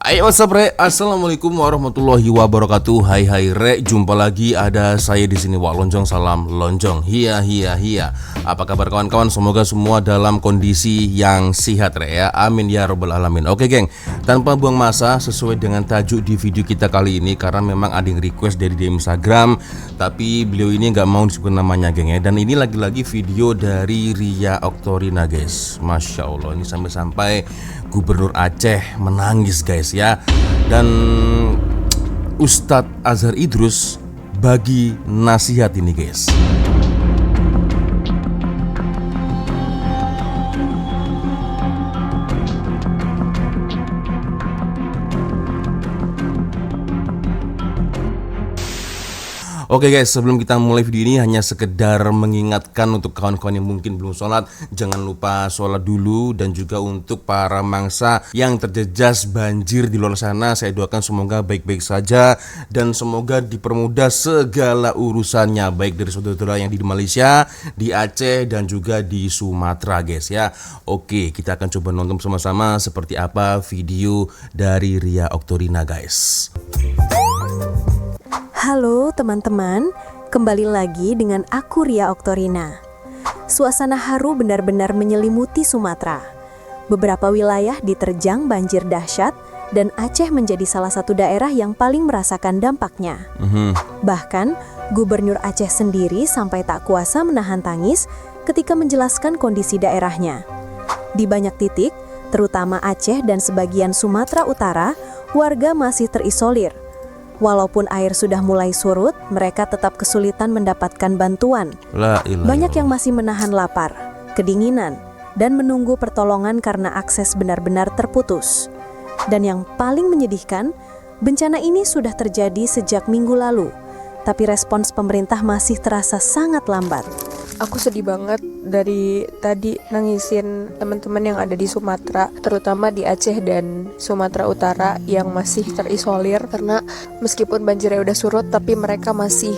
Ayo what's up Re, Assalamualaikum warahmatullahi wabarakatuh. Hai Re, jumpa lagi ada saya di sini Wak Lonjong, salam lonjong. Hiya. Apa kabar kawan-kawan? Semoga semua dalam kondisi yang sehat Re ya. Amin ya robbal alamin. Oke geng, tanpa buang masa, sesuai dengan tajuk di video kita kali ini, karena memang ada yang request dari DM Instagram, tapi beliau ini nggak mau disebut namanya geng ya. Dan ini lagi-lagi video dari Ria Oktorina guys. Masya Allah, ini sampai-sampai Gubernur Aceh menangis guys ya. Dan Ustadz Azhar Idrus bagi nasihat ini guys. Oke guys, sebelum kita mulai video ini hanya sekedar mengingatkan untuk kawan-kawan yang mungkin belum sholat, jangan lupa sholat dulu. Dan juga untuk para mangsa yang terjejas banjir di luar sana, saya doakan semoga baik-baik saja dan semoga dipermudah segala urusannya, baik dari saudara-saudara yang di Malaysia, di Aceh dan juga di Sumatera guys ya. Oke, kita akan coba nonton sama-sama seperti apa video dari Ria Oktorina guys. Halo teman-teman, kembali lagi dengan aku Ria Oktorina. Suasana haru benar-benar menyelimuti Sumatera. Beberapa wilayah diterjang banjir dahsyat dan Aceh menjadi salah satu daerah yang paling merasakan dampaknya. Bahkan, Gubernur Aceh sendiri sampai tak kuasa menahan tangis ketika menjelaskan kondisi daerahnya. Di banyak titik, terutama Aceh dan sebagian Sumatera Utara, warga masih terisolir. Walaupun air sudah mulai surut, mereka tetap kesulitan mendapatkan bantuan. Banyak yang masih menahan lapar, kedinginan, dan menunggu pertolongan karena akses benar-benar terputus. Dan yang paling menyedihkan, bencana ini sudah terjadi sejak minggu lalu, tapi respons pemerintah masih terasa sangat lambat. Aku sedih banget dari tadi nangisin teman-teman yang ada di Sumatera, terutama di Aceh dan Sumatera Utara yang masih terisolir karena meskipun banjirnya udah surut tapi mereka masih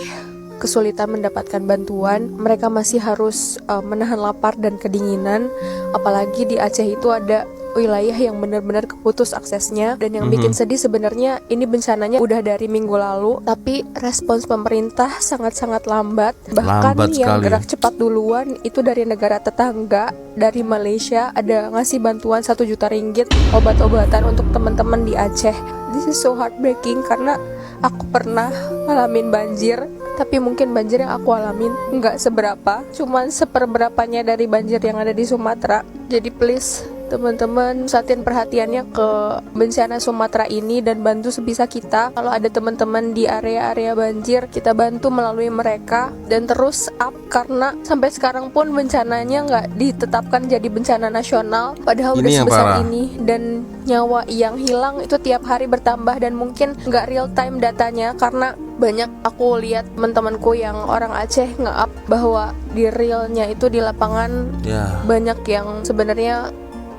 kesulitan mendapatkan bantuan. Mereka masih harus menahan lapar dan kedinginan, apalagi di Aceh itu ada wilayah yang benar-benar keputus aksesnya. Dan yang bikin sedih sebenarnya ini bencananya udah dari minggu lalu, tapi respons pemerintah sangat-sangat lambat. Bahkan yang gerak cepat duluan itu dari negara tetangga, dari Malaysia, ada ngasih bantuan 1 juta ringgit obat-obatan untuk teman-teman di Aceh. This is so heartbreaking karena aku pernah ngalamin banjir, tapi mungkin banjir yang aku alamin nggak seberapa, cuman seperberapanya dari banjir yang ada di Sumatera. Jadi please teman-teman, satin perhatiannya ke bencana Sumatera ini dan bantu sebisa kita. Kalau ada teman-teman di area-area banjir, kita bantu melalui mereka dan terus up, karena sampai sekarang pun bencananya nggak ditetapkan jadi bencana nasional, padahal udah sebesar ini. Dan nyawa yang hilang itu tiap hari bertambah dan mungkin nggak real time datanya, karena banyak aku lihat teman-temanku yang orang Aceh nge-up bahwa di realnya itu di lapangan banyak yang sebenarnya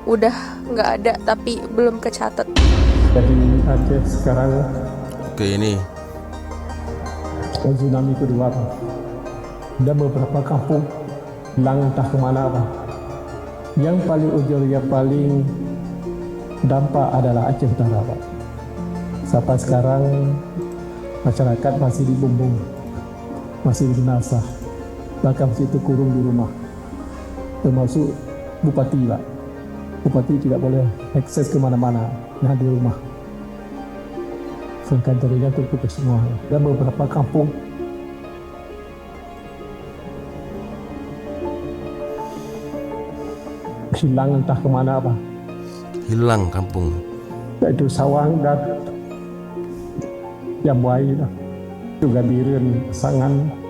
udah nggak ada tapi belum kecatat. Jadi Aceh sekarang ini tsunami kedua Pak. Dan beberapa kampung hilang entah kemana Pak. Yang paling ujung, yang paling dampak adalah Aceh Utara Pak. Sampai sekarang masyarakat masih dibumbung, masih binasa, bahkan masih terkurung di rumah, termasuk Bupati Pak. Bupati tidak boleh akses kemana-mana, nah di rumah. Sedangkan jaringan terputus semua. Dan beberapa kampung hilang entah kemana Pak. Hilang kampung. Yaitu Sawang dan Jambuai, juga Biren, Sangan.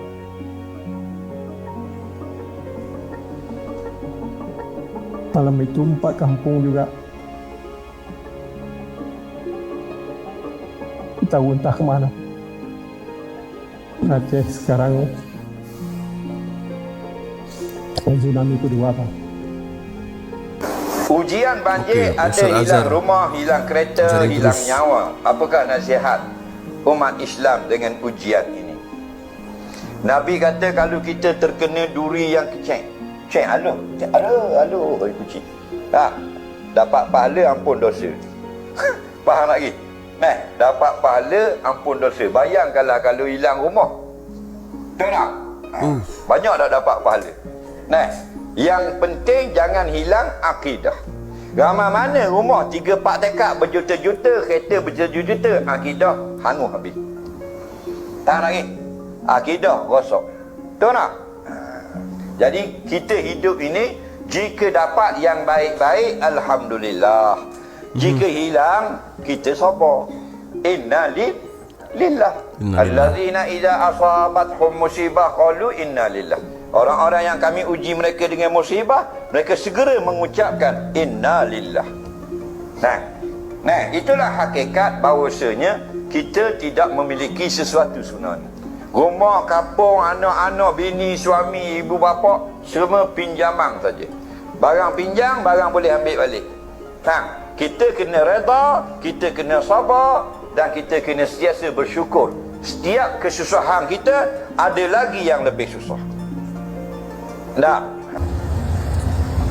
Malam itu 4 kampung juga kita entah kemana. Aceh sekarang tsunami kedua Pak. Ujian banjir, ada hilang rumah, hilang kereta, hilang nyawa. Apakah nasihat umat Islam dengan ujian ini? Nabi kata kalau kita terkena duri yang kecil, oi kucing, dapat pahala ampun dosa. Faham lagi? Dapat pahala, ampun dosa. Bayangkanlah kalau hilang rumah. Betul tak? Banyak tak dapat pahala. Yang penting jangan hilang akidah. Ramai mana rumah 3-4 tekak berjuta-juta, kereta berjuta-juta, akidah hangus habis. Tak lagi. Akidah rosak. Betul tak? Jadi kita hidup ini, jika dapat yang baik-baik, alhamdulillah. Jika hilang, kita sabar. Inna lillah. Allazina idza asabathum musibah qalu inna lillah. Orang-orang yang kami uji mereka dengan musibah, mereka segera mengucapkan inna lillah. Itulah hakikat bahawasanya kita tidak memiliki sesuatu sebenarnya. Rumah, kampung, anak-anak, bini, suami, ibu bapa, semua pinjaman saja. Barang pinjam, barang boleh ambil balik. Kita kena reda, kita kena sabar dan kita kena sentiasa bersyukur. Setiap kesusahan kita ada lagi yang lebih susah.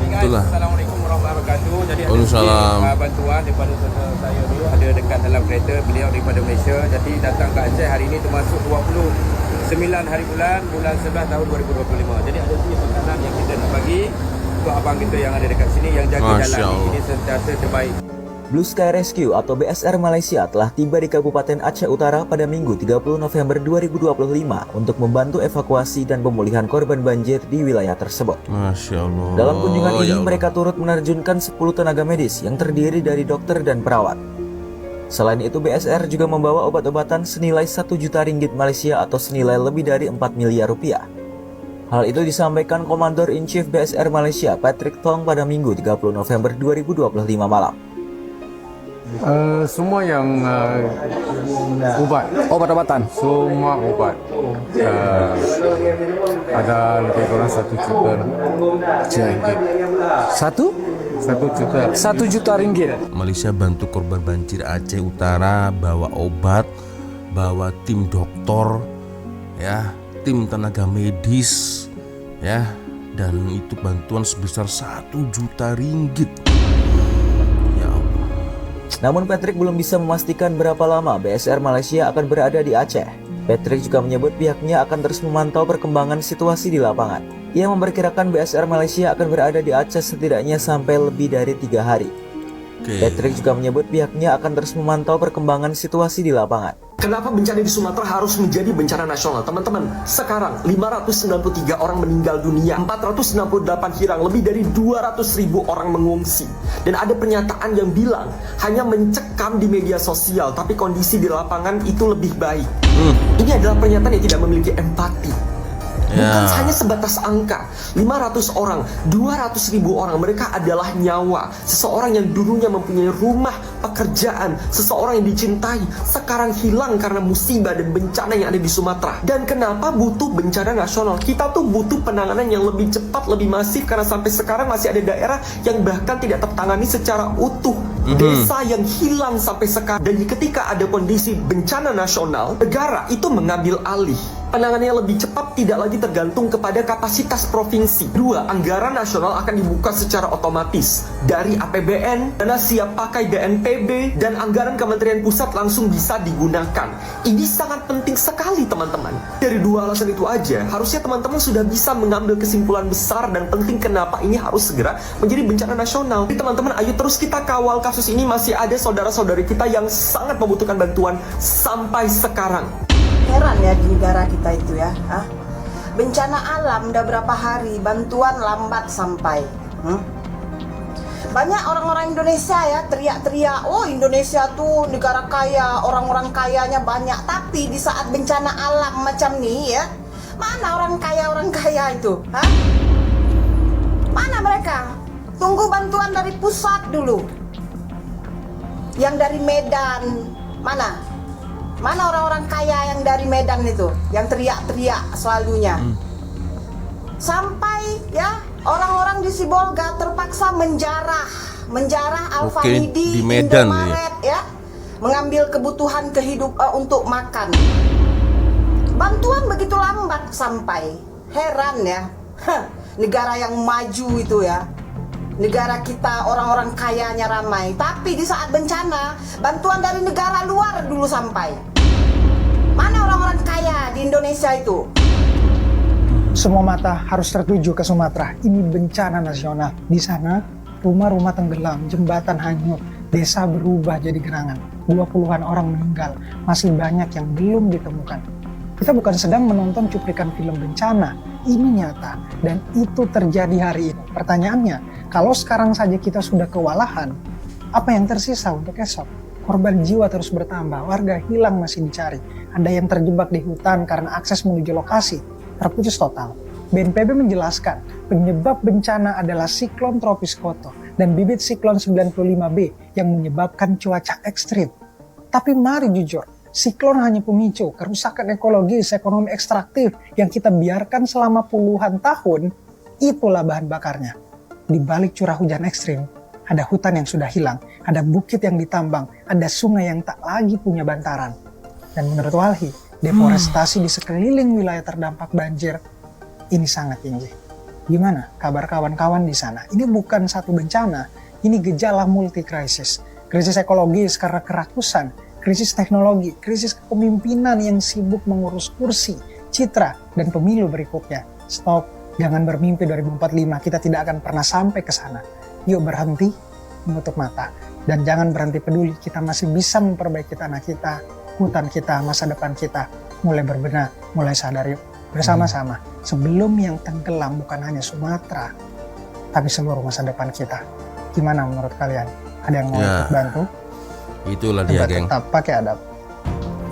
Itulah. Assalamualaikum warahmatullahi wabarakatuh. Jadi ada Waalaikumsalam. bantuan daripada saudara saya dulu, ada dekat dalam kereta beliau daripada Malaysia. Jadi datang ke Aceh hari ini termasuk 29 hari bulan 11 tahun 2025. Jadi ada sini makanan yang kita nak bagi untuk abang kita yang ada dekat sini yang jaga Masya jalan Allah. ini sentiasa terbaik. Blue Sky Rescue atau BSR Malaysia telah tiba di Kabupaten Aceh Utara pada Minggu 30 November 2025 untuk membantu evakuasi dan pemulihan korban banjir di wilayah tersebut. Masya Allah. Dalam kunjungan Ya ini Allah. mereka turut menerjunkan 10 tenaga medis yang terdiri dari dokter dan perawat. Selain itu BSR juga membawa obat-obatan senilai 1 juta ringgit Malaysia atau senilai lebih dari 4 miliar rupiah. Hal itu disampaikan Komandor in Chief BSR Malaysia Patrick Tong pada Minggu 30 November 2025 malam. Semua yang obat-obatan, semua obat ada lebih kurang 1 juta ringgit. 1 juta ringgit. Malaysia bantu korban banjir Aceh Utara, bawa obat, bawa tim dokter, ya, tim tenaga medis, ya, dan itu bantuan sebesar 1 juta ringgit. Ya Allah. Namun Patrick belum bisa memastikan berapa lama BSR Malaysia akan berada di Aceh. Patrick juga menyebut pihaknya akan terus memantau perkembangan situasi di lapangan. Ia memperkirakan BSR Malaysia akan berada di Aceh setidaknya sampai lebih dari 3 hari. Patrick juga menyebut pihaknya akan terus memantau perkembangan situasi di lapangan. Kenapa bencana di Sumatera harus menjadi bencana nasional? Teman-teman, sekarang 593 orang meninggal dunia, 468 hilang, lebih dari 200.000 orang mengungsi. Dan ada pernyataan yang bilang hanya mencekam di media sosial, tapi kondisi di lapangan itu lebih baik. Ini adalah pernyataan yang tidak memiliki empati. Bukan hanya sebatas angka, 500 orang, 200.000 orang, mereka adalah nyawa. Seseorang yang dulunya mempunyai rumah, pekerjaan, seseorang yang dicintai, sekarang hilang karena musibah dan bencana yang ada di Sumatera. Dan kenapa butuh bencana nasional? Kita tuh butuh penanganan yang lebih cepat, lebih masif, karena sampai sekarang masih ada daerah yang bahkan tidak tertangani secara utuh. Desa yang hilang sampai sekarang. Dan ketika ada kondisi bencana nasional, negara itu mengambil alih. Penanganannya lebih cepat, tidak lagi tergantung kepada kapasitas provinsi. 2. Anggaran nasional akan dibuka secara otomatis dari APBN, dana siap pakai BNPB, dan anggaran Kementerian Pusat langsung bisa digunakan. Ini sangat penting sekali, teman-teman. Dari 2 alasan itu aja, harusnya teman-teman sudah bisa mengambil kesimpulan besar dan penting kenapa ini harus segera menjadi bencana nasional. Jadi teman-teman, ayo terus kita kawal kasus ini. Masih ada saudara-saudari kita yang sangat membutuhkan bantuan sampai sekarang. Heran ya di negara kita itu ya. Bencana alam udah berapa hari, bantuan lambat sampai. Banyak orang-orang Indonesia ya teriak-teriak, oh Indonesia tuh negara kaya, orang-orang kayanya banyak. Tapi di saat bencana alam macam nih ya, mana orang kaya itu? Mana mereka? Tunggu bantuan dari pusat dulu. Yang dari Medan, mana? Mana orang-orang kaya yang dari Medan itu, yang teriak-teriak selalunya. Sampai ya orang-orang di Sibolga terpaksa menjarah Alfanidi, di Medan Indomaret ya, mengambil kebutuhan untuk makan. Bantuan begitu lambat sampai. Heran ya, negara yang maju itu ya. negara kita orang-orang kayanya ramai, tapi di saat bencana bantuan dari negara luar dulu sampai. Mana orang-orang kaya di Indonesia itu? Semua mata harus tertuju ke Sumatera. Ini bencana nasional. Di sana rumah-rumah tenggelam, jembatan hanyut, desa berubah jadi gerangan. 20-an orang meninggal, masih banyak yang belum ditemukan. Kita bukan sedang menonton cuplikan film bencana, ini nyata dan itu terjadi hari ini. Pertanyaannya, kalau sekarang saja kita sudah kewalahan, apa yang tersisa untuk esok? Korban jiwa terus bertambah, warga hilang masih dicari. Ada yang terjebak di hutan karena akses menuju lokasi terputus total. BNPB menjelaskan penyebab bencana adalah siklon tropis Koto dan bibit siklon 95B yang menyebabkan cuaca ekstrim. Tapi mari jujur, siklon hanya pemicu kerusakan ekologis, ekonomi ekstraktif yang kita biarkan selama puluhan tahun. Itulah bahan bakarnya. Di balik curah hujan ekstrim, ada hutan yang sudah hilang, ada bukit yang ditambang, ada sungai yang tak lagi punya bantaran. Dan menurut Walhi, deforestasi di sekeliling wilayah terdampak banjir ini sangat tinggi. Gimana kabar kawan-kawan di sana? Ini bukan satu bencana, ini gejala multi krisis. Krisis ekologis karena kerakusan, krisis teknologi, krisis kepemimpinan yang sibuk mengurus kursi, citra, dan pemilu berikutnya. Stop, jangan bermimpi 2045, kita tidak akan pernah sampai ke sana. Yuk berhenti, menutup mata. Dan jangan berhenti peduli, kita masih bisa memperbaiki tanah kita, hutan kita, masa depan kita. Mulai berbenah, mulai sadar yuk. Bersama-sama, sebelum yang tenggelam bukan hanya Sumatera, tapi seluruh masa depan kita. Gimana menurut kalian? Ada yang mau ikut bantu? Itulah dia, geng. Tetap pakai adab.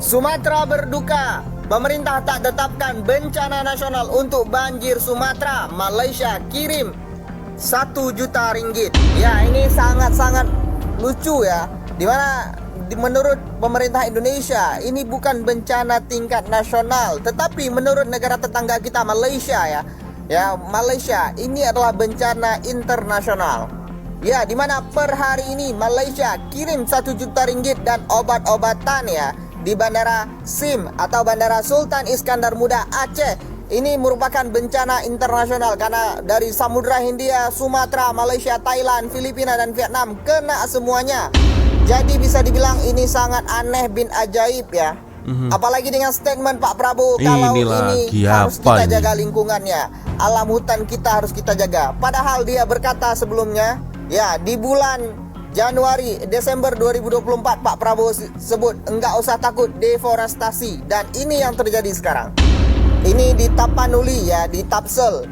Sumatera berduka. Pemerintah tak tetapkan bencana nasional untuk banjir Sumatera. Malaysia kirim 1 juta ringgit. Ya, ini sangat-sangat lucu ya. Dimana menurut pemerintah Indonesia ini bukan bencana tingkat nasional, tetapi menurut negara tetangga kita Malaysia ya Malaysia ini adalah bencana internasional. Ya, dimana per hari ini Malaysia kirim 1 juta ringgit dan obat-obatan ya di Bandara SIM atau Bandara Sultan Iskandar Muda Aceh. Ini merupakan bencana internasional karena dari Samudra Hindia, Sumatera, Malaysia, Thailand, Filipina dan Vietnam kena semuanya. Jadi bisa dibilang ini sangat aneh bin ajaib ya. Apalagi dengan statement Pak Prabowo kalau ini harus kita jaga lingkungannya, alam hutan kita harus kita jaga. Padahal dia berkata sebelumnya ya di bulan Januari, Desember 2024 Pak Prabowo sebut enggak usah takut deforestasi, dan ini yang terjadi sekarang. Ini di Tapanuli ya, di Tapsel.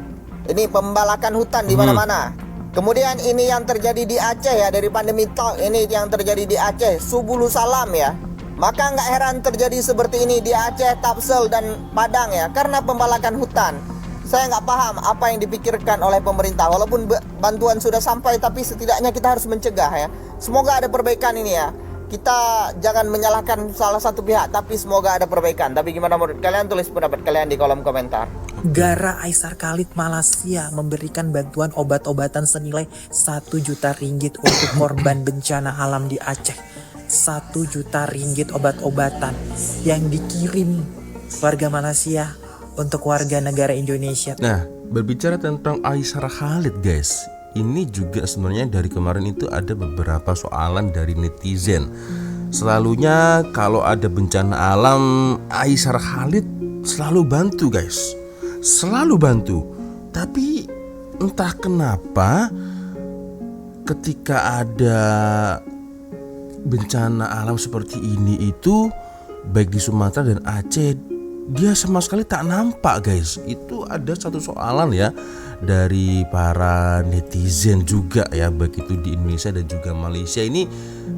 Ini pembalakan hutan di mana-mana. Kemudian ini yang terjadi di Aceh ya, dari pandemi ini yang terjadi di Aceh, Subulu Salam ya. Maka nggak heran terjadi seperti ini di Aceh, Tapsel dan Padang ya, karena pembalakan hutan. Saya nggak paham apa yang dipikirkan oleh pemerintah. Walaupun bantuan sudah sampai, tapi setidaknya kita harus mencegah ya. Semoga ada perbaikan ini ya. Kita jangan menyalahkan salah satu pihak, tapi semoga ada perbaikan. Tapi gimana menurut kalian? Tulis pendapat kalian di kolom komentar. Negara Aisar Khalid Malaysia memberikan bantuan obat-obatan senilai 1 juta ringgit untuk korban bencana alam di Aceh. 1 juta ringgit obat-obatan yang dikirim warga Malaysia untuk warga negara Indonesia. Nah, berbicara tentang Aisar Khalid guys, ini juga sebenarnya dari kemarin itu ada beberapa soalan dari netizen. Selalunya kalau ada bencana alam, Aisar Khalid selalu bantu guys, selalu bantu. Tapi entah kenapa ketika ada bencana alam seperti ini itu, baik di Sumatera dan Aceh, dia sama sekali tak nampak guys. Itu ada satu soalan ya dari para netizen juga ya, baik itu di Indonesia dan juga Malaysia. Ini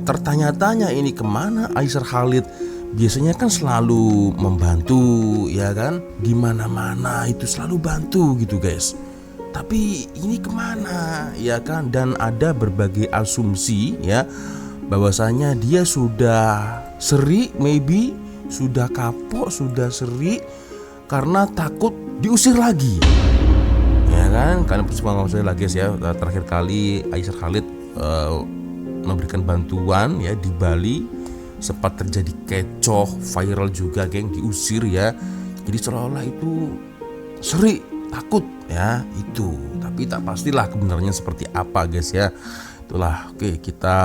tertanya-tanya, ini kemana Aisar Khalid? Biasanya kan selalu membantu ya kan, di mana-mana itu selalu bantu gitu guys. Tapi ini kemana ya kan? Dan ada berbagai asumsi ya, bahwasanya dia sudah seri, maybe sudah kapok, sudah seri karena takut diusir lagi. Ya kan? Karena persidangan saya lagi ya, terakhir kali Aisar Khalid memberikan bantuan ya di Bali, sempat terjadi kecoh, viral juga geng, diusir ya. Jadi seolah-olah itu seri takut ya itu. Tapi tak pastilah kebenarannya seperti apa guys ya. Itulah. Oke, kita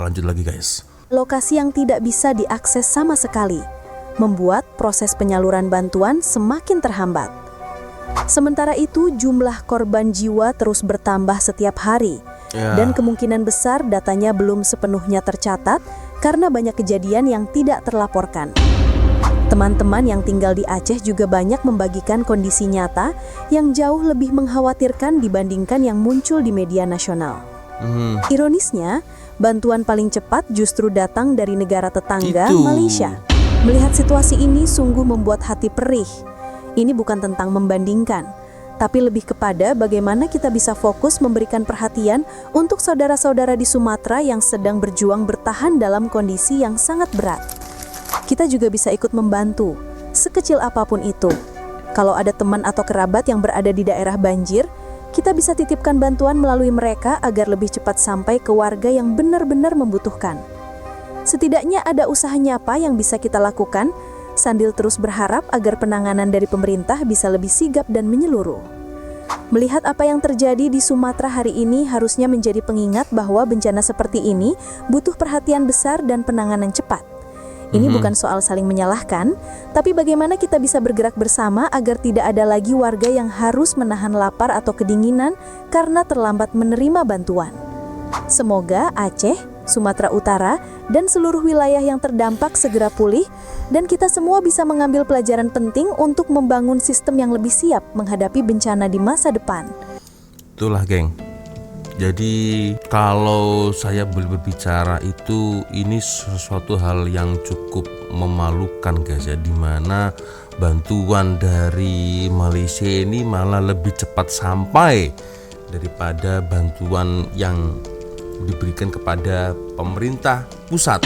lanjut lagi guys. Lokasi yang tidak bisa diakses sama sekali membuat proses penyaluran bantuan semakin terhambat. Sementara itu, jumlah korban jiwa terus bertambah setiap hari. Dan kemungkinan besar datanya belum sepenuhnya tercatat karena banyak kejadian yang tidak terlaporkan. Teman-teman yang tinggal di Aceh juga banyak membagikan kondisi nyata yang jauh lebih mengkhawatirkan dibandingkan yang muncul di media nasional. Ironisnya, bantuan paling cepat justru datang dari negara tetangga, Malaysia. Melihat situasi ini sungguh membuat hati perih. Ini bukan tentang membandingkan, tapi lebih kepada bagaimana kita bisa fokus memberikan perhatian untuk saudara-saudara di Sumatera yang sedang berjuang bertahan dalam kondisi yang sangat berat. Kita juga bisa ikut membantu, sekecil apapun itu. Kalau ada teman atau kerabat yang berada di daerah banjir, kita bisa titipkan bantuan melalui mereka agar lebih cepat sampai ke warga yang benar-benar membutuhkan. Setidaknya ada usaha nyapa yang bisa kita lakukan, sambil terus berharap agar penanganan dari pemerintah bisa lebih sigap dan menyeluruh. Melihat apa yang terjadi di Sumatera hari ini harusnya menjadi pengingat bahwa bencana seperti ini butuh perhatian besar dan penanganan cepat. Ini bukan soal saling menyalahkan, tapi bagaimana kita bisa bergerak bersama agar tidak ada lagi warga yang harus menahan lapar atau kedinginan karena terlambat menerima bantuan. Semoga Aceh, Sumatera Utara, dan seluruh wilayah yang terdampak segera pulih, dan kita semua bisa mengambil pelajaran penting untuk membangun sistem yang lebih siap menghadapi bencana di masa depan. Itulah geng. Jadi kalau saya boleh berbicara itu, ini sesuatu hal yang cukup memalukan guys ya, dimana bantuan dari Malaysia ini malah lebih cepat sampai daripada bantuan yang diberikan kepada pemerintah pusat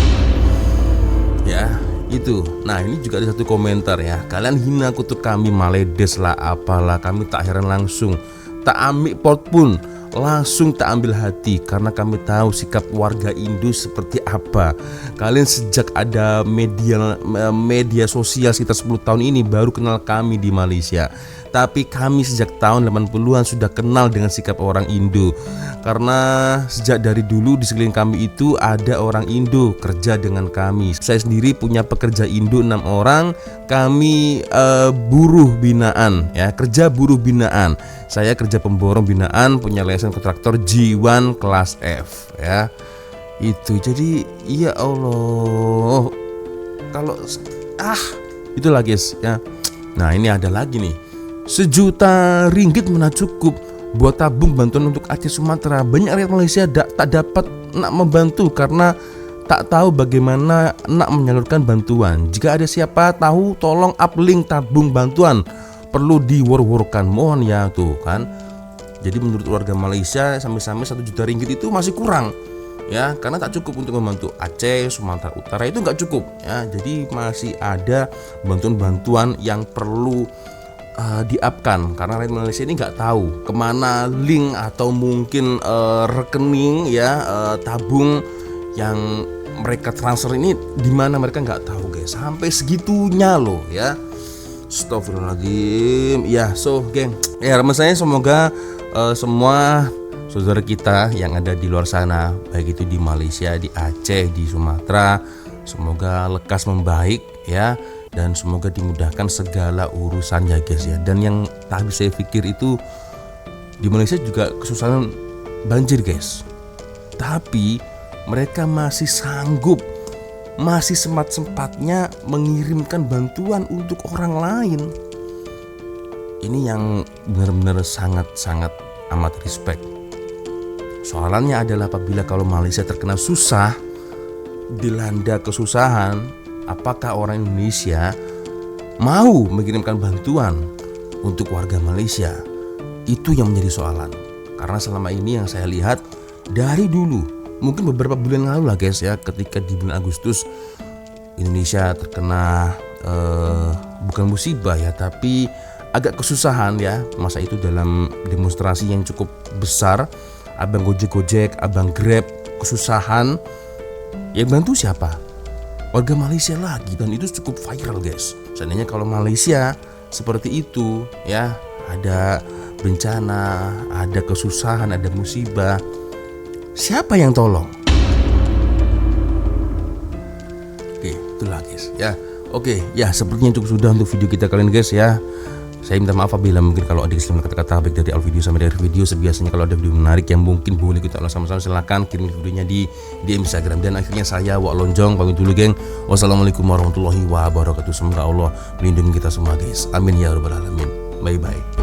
ya itu. Nah ini juga ada satu komentar ya, kalian hina kutuk kami maledes lah apalah, kami tak heran langsung tak ambil pot pun langsung tak ambil hati karena kami tahu sikap warga Indo seperti apa. Kalian sejak ada media sosial sekitar 10 tahun ini baru kenal kami di Malaysia. Tapi kami sejak tahun 80-an sudah kenal dengan sikap orang Indo. Karena sejak dari dulu di sekeliling kami itu ada orang Indo kerja dengan kami. Saya sendiri punya pekerja Indo 6 orang. Kami buruh binaan ya, kerja buruh binaan. Saya kerja pemborong binaan, punya lisensi kontraktor G1 kelas F ya. Itu jadi ya Allah. Kalau itulah guys ya. Nah, ini ada lagi nih. 1 juta ringgit mana cukup buat tabung bantuan untuk Aceh Sumatera. Banyak rakyat Malaysia tak dapat nak membantu karena tak tahu bagaimana nak menyalurkan bantuan. Jika ada siapa tahu tolong uplink tabung bantuan, perlu diwor-workan, mohon ya tuh kan. Jadi menurut warga Malaysia sampai-sampai 1 juta ringgit itu masih kurang ya, karena tak cukup untuk membantu Aceh, Sumatera Utara itu nggak cukup ya. Jadi masih ada bantuan-bantuan yang perlu di-up-kan karena rakyat Malaysia ini nggak tahu kemana link atau mungkin rekening ya, tabung yang mereka transfer ini di mana, mereka nggak tahu guys, sampai segitunya loh ya. Astagfirullahaladzim ya. So geng ya, harapan saya semoga semua saudara kita yang ada di luar sana, baik itu di Malaysia, di Aceh, di Sumatera, semoga lekas membaik ya, dan semoga dimudahkan segala urusannya guys ya. Dan yang tadi saya pikir itu di Malaysia juga kesusahan banjir guys, tapi mereka masih sanggup, masih sempat-sempatnya mengirimkan bantuan untuk orang lain. Ini yang benar-benar sangat-sangat amat respect. Soalannya adalah apabila kalau Malaysia terkena susah, dilanda kesusahan, apakah orang Indonesia mau mengirimkan bantuan untuk warga Malaysia? Itu yang menjadi soalan. Karena selama ini yang saya lihat dari dulu, mungkin beberapa bulan lalu lah guys ya, ketika di bulan Agustus Indonesia terkena bukan musibah ya, tapi agak kesusahan ya masa itu dalam demonstrasi yang cukup besar. Abang Gojek, abang Grab kesusahan, yang bantu siapa? Warga Malaysia lagi, dan itu cukup viral guys. Seandainya kalau Malaysia seperti itu ya, ada bencana, ada kesusahan, ada musibah, siapa yang tolong? Oke, itulah guys ya. Oke, ya sepertinya cukup sudah untuk video kita kali ini guys ya. Saya minta maaf apabila mungkin kalau ada kesalahan kata-kata baik dari awal video sampai dari video. Sebiasanya kalau ada video menarik yang mungkin boleh kita ulas sama-sama, silahkan kirim videonya di Instagram. Dan akhirnya saya Wak Lonjong pamit dulu geng. Wassalamualaikum warahmatullahi wabarakatuh. Semoga Allah melindungi kita semua guys. Amin ya rabbal alamin. Bye bye.